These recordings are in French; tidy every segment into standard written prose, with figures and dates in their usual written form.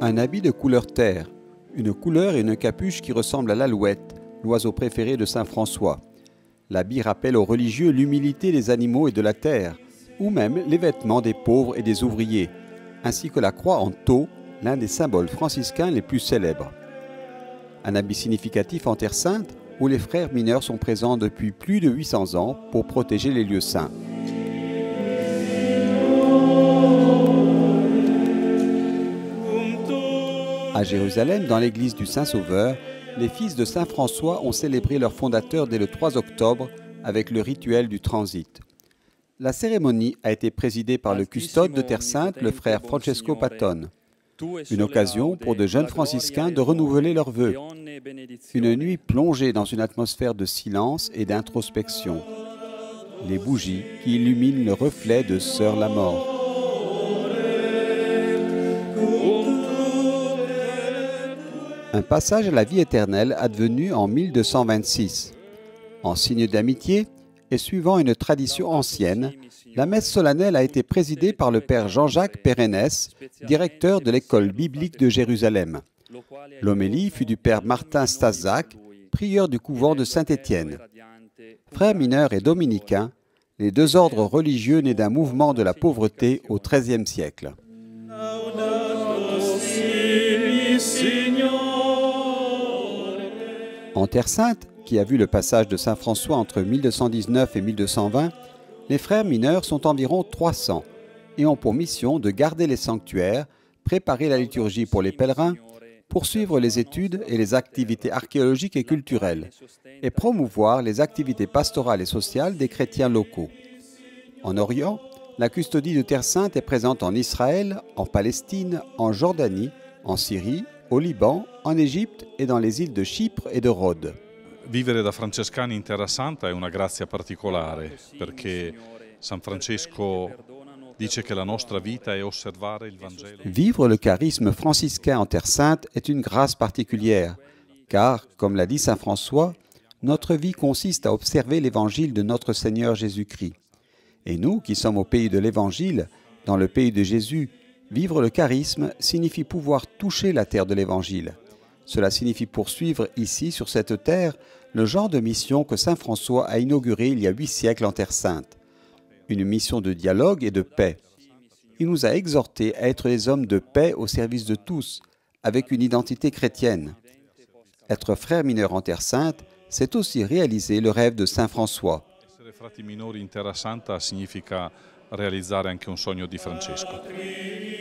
Un habit de couleur terre, une couleur et une capuche qui ressemblent à l'alouette, l'oiseau préféré de saint François. L'habit rappelle aux religieux l'humilité des animaux et de la terre, ou même les vêtements des pauvres et des ouvriers, ainsi que la croix en tau, l'un des symboles franciscains les plus célèbres. Un habit significatif en Terre Sainte, où les frères mineurs sont présents depuis plus de 800 ans pour protéger les lieux saints. À Jérusalem, dans l'église du Saint-Sauveur, les fils de Saint François ont célébré leur fondateur dès le 3 octobre avec le rituel du transit. La cérémonie a été présidée par le custode de Terre Sainte, le frère Francesco Patton. Une occasion pour de jeunes franciscains de renouveler leurs vœux. Une nuit plongée dans une atmosphère de silence et d'introspection. Les bougies qui illuminent le reflet de Sœur la Mort. Un passage à la vie éternelle advenu en 1226. En signe d'amitié et suivant une tradition ancienne, la messe solennelle a été présidée par le père Jean-Jacques Pérennes, directeur de l'école biblique de Jérusalem. L'homélie fut du père Martin Staszac, prieur du couvent de Saint-Étienne. Frères mineurs et dominicains, les deux ordres religieux nés d'un mouvement de la pauvreté au XIIIe siècle. En Terre Sainte, qui a vu le passage de saint François entre 1219 et 1220, les frères mineurs sont environ 300 et ont pour mission de garder les sanctuaires, préparer la liturgie pour les pèlerins, poursuivre les études et les activités archéologiques et culturelles, et promouvoir les activités pastorales et sociales des chrétiens locaux. En Orient, la custodie de Terre Sainte est présente en Israël, en Palestine, en Jordanie, en Syrie, au Liban, en Égypte et dans les îles de Chypre et de Rhodes. Vivere da francescani in Terra Santa è una grazia particolare, perché San Francesco dice che la nostra vita è osservare il Vangelo. Vivre le charisme franciscain en Terre Sainte est une grâce particulière, car, comme l'a dit saint François, notre vie consiste à observer l'évangile de notre Seigneur Jésus-Christ. Et nous, qui sommes au pays de l'évangile, dans le pays de Jésus, vivre le charisme signifie pouvoir toucher la terre de l'évangile. Cela signifie poursuivre ici, sur cette terre, le genre de mission que saint François a inauguré il y a 8 siècles en Terre Sainte. Une mission de dialogue et de paix. Il nous a exhortés à être des hommes de paix au service de tous, avec une identité chrétienne. Être frère mineur en Terre Sainte, c'est aussi réaliser le rêve de saint François. Essere frati minori in Terra Santa significa realizzare anche un sogno di Francesco.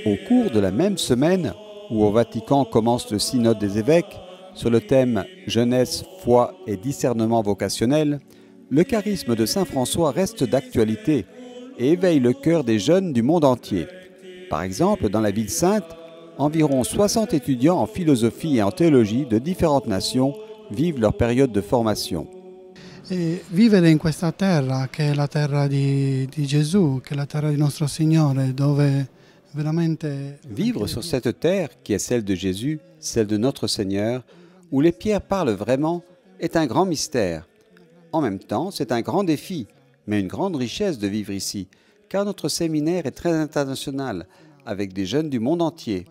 Au cours de la même semaine, où au Vatican commence le synode des évêques, sur le thème « Jeunesse, foi et discernement vocationnel », le charisme de saint François reste d'actualité et éveille le cœur des jeunes du monde entier. Par exemple, dans la ville sainte, environ 60 étudiants en philosophie et en théologie de différentes nations vivent leur période de formation. Vivere in questa terra, che è la terra di Gesù, che è la terra di nostro Signore, dove veramente... Vivre sur cette terre, qui est celle de Jésus, celle de notre Seigneur, où les pierres parlent vraiment, est un grand mystère. En même temps, c'est un grand défi, mais une grande richesse de vivre ici, car notre séminaire est très international, avec des jeunes du monde entier.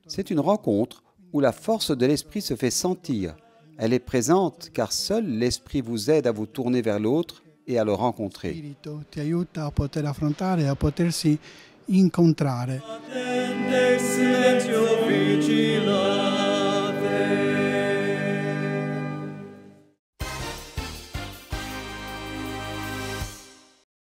C'est une rencontre où la force de l'esprit se fait sentir. Elle est présente, car seul l'esprit vous aide à vous tourner vers l'autre et à le rencontrer. Spirito ti aiuta a poter affrontare e a potersi incontrare.